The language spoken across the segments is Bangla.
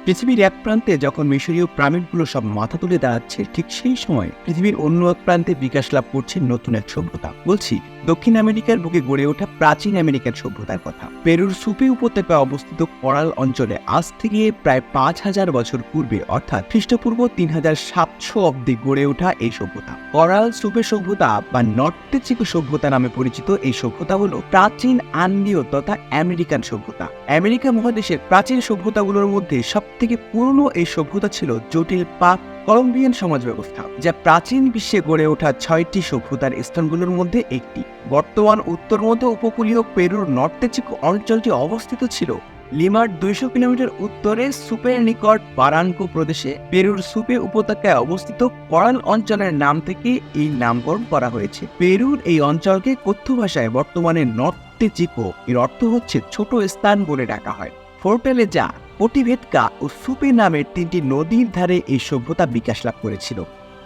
পৃথিবীর এক প্রান্তে যখন মিশরীয় প্রামিডগুলো সব মাথা তুলে দাঁড়াচ্ছে, ঠিক সেই সময় পৃথিবীর অন্য এক প্রান্তে বিকাশ লাভ করছে নতুন এক সভ্যতা। বলছি দক্ষিণ আমেরিকার বুকে গড়ে ওঠা প্রাচীন আমেরিকান সভ্যতার কথা। পেরুর সুপে উপত্যকায় অবস্থিত করাল অঞ্চলে আজ থেকে প্রায় ৫,০০০ বছর পূর্বে অর্থাৎ খ্রিস্টপূর্ব ৩৭০০ অব্দে গড়ে ওঠা এই সভ্যতা করাল সুপে সভ্যতা বা নর্থ চিকো সভ্যতা নামে পরিচিত। এই সভ্যতা হলো প্রাচীন আন্ডীয় তথা আমেরিকান সভ্যতা। আমেরিকা মহাদেশের প্রাচীন সভ্যতাগুলোর মধ্যে সবথেকে পুরনো এই সভ্যতা ছিল জটিল পাক কলম্বিয়ান সমাজ ব্যবস্থা, যা প্রাচীন বিশ্বে গড়ে ওঠা ৬টি সভ্যতার স্থানগুলোর মধ্যে একটি। বর্তমান উত্তর মধ্য উপকূলীয় পেরুর নর্থ চিকো অঞ্চলটি অবস্থিত ছিল লিমার ২০০ কিলোমিটার উত্তরে সুপের নিকট বারানকো প্রদেশে। পেরুর সুপে উপত্যকায় অবস্থিত করাল অঞ্চলের নাম থেকে এই নামকরণ করা হয়েছে। পেরুর এই অঞ্চলকে কথ্য ভাষায় বর্তমানে নর্থ চিকো এর অর্থ হচ্ছে ছোট স্থান বলে ডাকা হয়। ফোর্টালেজা, পটিভেটকা ও সুপে নামের ৩টি নদীর ধারে এই সভ্যতা বিকাশ লাভ করেছিল।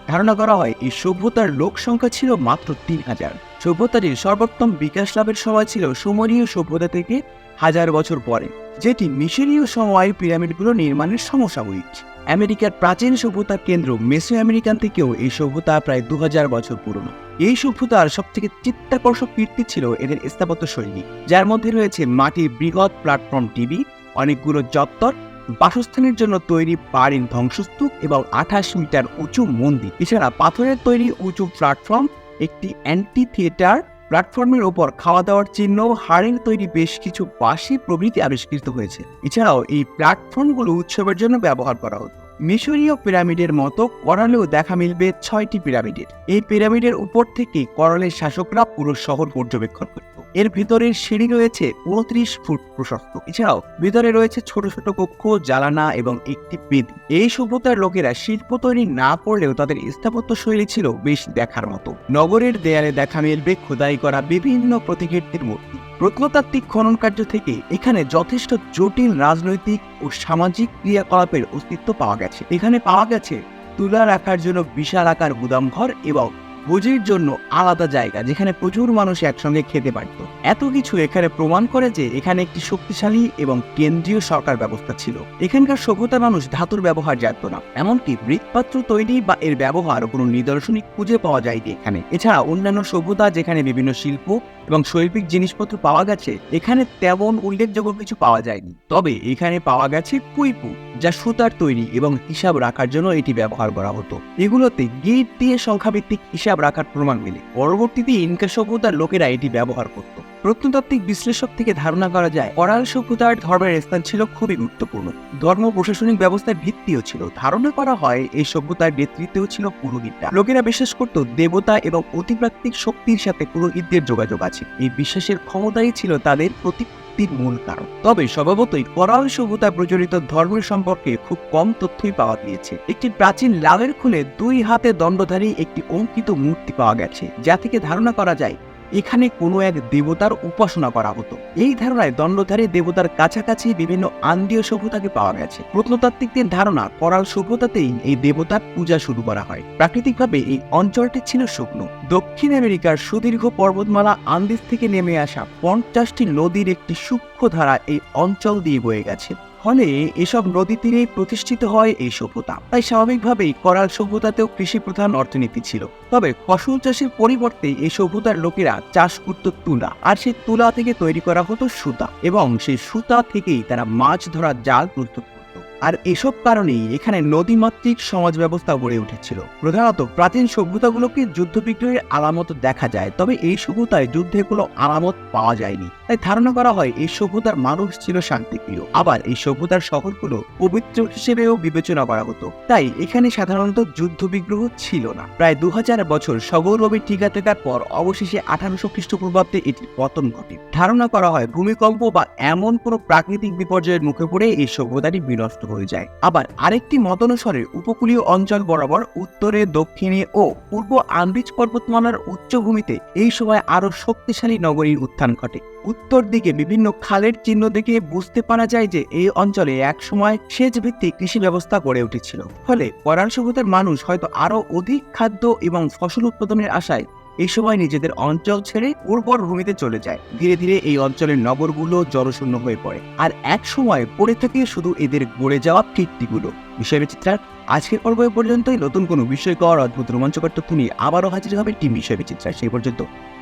ধারণা করা হয় এই সভ্যতার লোক সংখ্যা ছিল মাত্র ৩,০০০। সভ্যতাটির সর্বোত্তম বিকাশ লাভের সময় ছিল সুমেরীয় সভ্যতা থেকে ১০০০ বছর পরে, যেটি মিশরীয় সময় পিরামিডগুলো নির্মাণের সমসাময়িক। আমেরিকার প্রাচীন সভ্যতার কেন্দ্র মেসো আমেরিকান থেকেও এই সভ্যতা প্রায় ২০০০ বছর পুরনো। এই সভ্যতার সবথেকে চিত্তাকর্ষক কীর্তি ছিল এদের স্থাপত্য শৈলী, যার মধ্যে রয়েছে মাটির বৃহৎ প্ল্যাটফর্ম টিভি, অনেকগুলো চত্বর, বাসস্থানের জন্য তৈরি বাড়ির ধ্বংসস্তূপ এবং ২৮ মিটার উঁচু মন্দির। এছাড়া পাথরের তৈরি উঁচু প্ল্যাটফর্ম, একটি অ্যান্টি থিয়েটার, প্ল্যাটফর্মের ওপর খাওয়া দাওয়ার চিহ্ন, হাড়ের তৈরি বেশ কিছু বাঁশি প্রভৃতি আবিষ্কৃত হয়েছে। এছাড়াও এই প্ল্যাটফর্মগুলো উৎসবের জন্য ব্যবহার করা হতো। মিশরীয় পিরামিডের মতো করালেও দেখা মিলবে ৬টি পিরামিডের। এই পিরামিডের উপর থেকে করালের শাসকরা পুরো শহর পর্যবেক্ষণ করত। এর ভিতরের সিঁড়ি রয়েছে ২৯ ফুট প্রশস্ত। এছাড়াও ভিতরে রয়েছে ছোট ছোট কক্ষ, জানালা এবং একটি বেদি। এই সভ্যতার লোকেরা শিল্প তৈরি না করলেও তাদের স্থাপত্য শৈলী ছিল বেশ দেখার মতো। নগরের দেয়ালে দেখা মিলবে খোদাই করা বিভিন্ন প্রতিকৃতির মূর্তি। প্রত্নতাত্ত্বিক খনন কার্য থেকে এখানে যথেষ্ট জটিল রাজনৈতিক ও সামাজিক ক্রিয়াকলাপের অস্তিত্ব পাওয়া গেছে। এখানে পাওয়া গেছে তুলা রাখার জন্য বিশাল আকার গুদাম ঘর এবং ভোজের জন্য আলাদা জায়গা, যেখানে প্রচুর মানুষ একসঙ্গে খেতে পারত। এত কিছু এখানে প্রমাণ করে যে এখানে একটি শক্তিশালী এবং কেন্দ্রীয় সরকার ব্যবস্থা ছিল। এখানকার সভ্যতার মানুষ ধাতুর ব্যবহার জানত না, এমনকি মৃৎপাত্র তৈরি বা এর ব্যবহার কোনো নিদর্শনই খুঁজে পাওয়া যায়নি এখানে। এছাড়া অন্যান্য সভ্যতা যেখানে বিভিন্ন শিল্প এবং শৈল্পিক জিনিসপত্র পাওয়া গেছে, এখানে তেমন উল্লেখযোগ্য কিছু পাওয়া যায়নি। তবে এখানে পাওয়া গেছে কুইপু, যা সুতার তৈরি এবং হিসাব রাখার জন্য এটি ব্যবহার করা হতো। এগুলোতে গিট দিয়ে সংখ্যাভিত্তিক হিসাব রাখার প্রমাণ মেলে। পরবর্তীতে ইনকা সভ্যতার লোকেরা এটি ব্যবহার করত। প্রত্নতাত্ত্বিক বিশ্লেষক থেকে ধারণা করা যায় করাল সভ্যতার ধর্মের স্থান ছিল খুবই গুরুত্বপূর্ণ। ধর্ম প্রশাসনিক ব্যবস্থার ভিত্তিও ছিল। ধারণা করা হয় এই সভ্যতার নেতৃত্বেও ছিল পুরোহিতরা। লোকেরা বিশ্বাস করত দেবতা এবং অতিপ্রাকৃতিক শক্তির সাথে পুরোহিতদের যোগাযোগ আছে। এই বিশ্বাসের ক্ষমতাই ছিল তাদের প্রতিপত্তির মূল কারণ। তবে স্বভাবতই করাল সভ্যতা প্রচলিত ধর্মের সম্পর্কে খুব কম তথ্যই পাওয়া গিয়েছে। একটি প্রাচীন লাভের খুলে ২ হাতে দণ্ডধারী একটি অঙ্কিত মূর্তি পাওয়া গেছে, যা থেকে ধারণা করা যায় এখানে কোনো এক দেবতার উপাসনা করা হতো। এই ধারণায় দণ্ডধারী দেবতার কাছাকাছি বিভিন্ন আন্ডীয় সভ্যতাকে পাওয়া গেছে। প্রত্নতাত্ত্বিকদের ধারণা করাল সভ্যতাতেই এই দেবতার পূজা শুরু করা হয়। প্রাকৃতিকভাবে এই অঞ্চলটি ছিল শুকনো। দক্ষিণ আমেরিকার সুদীর্ঘ পর্বতমালা আন্দিজ থেকে নেমে আসা ৫০টি নদীর একটি সূক্ষ্ম ধারা এই অঞ্চল দিয়ে বয়ে গেছে। ফলে এসব নদী তীরে প্রতিষ্ঠিত হয় এই সভ্যতা। তাই স্বাভাবিকভাবেই করাল সভ্যতাতেও কৃষি প্রধান অর্থনীতি ছিল। তবে ফসল চাষের পরিবর্তে এই সভ্যতার লোকেরা চাষ করত তুলা, আর সেই তুলা থেকে তৈরি করা হতো সুতা, এবং সেই সুতা থেকেই তারা মাছ ধরার জাল প্রস্তুত করত। আর এসব কারণেই এখানে নদীমাতৃক সমাজ ব্যবস্থা গড়ে উঠেছিল। প্রধানত প্রাচীন সভ্যতাগুলোকে যুদ্ধ বিগ্রহের আলামত দেখা যায়, তবে এই সভ্যতায় যুদ্ধে কোনো আলামত পাওয়া যায়নি। তাই ধারণা করা হয় এই সভ্যতার মানুষ ছিল শান্তিপ্রিয়। আবার এই সভ্যতার শহরগুলো পবিত্র হিসেবেও বিবেচনা করা হতো, তাই এখানে সাধারণত যুদ্ধ বিগ্রহ ছিল না। প্রায় ২০০০ বছর সগৌরবে টিকে থাকার পর অবশেষে ১৮০০ খ্রিস্টপূর্বাব্দে এটির পতন ঘটে। ধারণা করা হয় ভূমিকম্প বা এমন কোনো প্রাকৃতিক বিপর্যয়ের মুখে পড়ে এই সভ্যতাটি বিনষ্ট হয়ে যায়। আবার আরেকটি মত অনুসারে উপকূলীয় অঞ্চল বরাবর উত্তরে, দক্ষিণে ও পূর্ব আন্দিজ পর্বতমালার উচ্চভূমিতে এই সময় আরো শক্তিশালী নগরীর উত্থান ঘটে। উত্তর দিকে বিভিন্ন খালের চিহ্ন দেখে বুঝতে পারা যায় যে এই অঞ্চলে এক সময় সেচ ভিত্তিক কৃষি ব্যবস্থা গড়ে উঠেছিল। ফলে করাল সভ্যতার মানুষ হয়তো আরো অধিক খাদ্য এবং ফসল উৎপাদনের আশায় এই সময় নিজেদের অঞ্চল ছেড়ে উর্বর ভূমিতে চলে যায়। ধীরে ধীরে এই অঞ্চলের নগরগুলো জনশূন্য হয়ে পড়ে, আর এক সময় পড়ে থাকে শুধু এদের গড়ে যাওয়া কীর্তিগুলো। বিষয় বিচিত্রার আজকের পর্ব পর্যন্তই। নতুন কোনো বিষয়কর অদ্ভুত রোমাঞ্চকর তথ্য নিয়ে আবারও হাজির হবে টিম বিষয় বিচিত্রা। সেই পর্যন্ত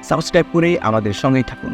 সাবস্ক্রাইব করে আমাদের সঙ্গেই থাকুন।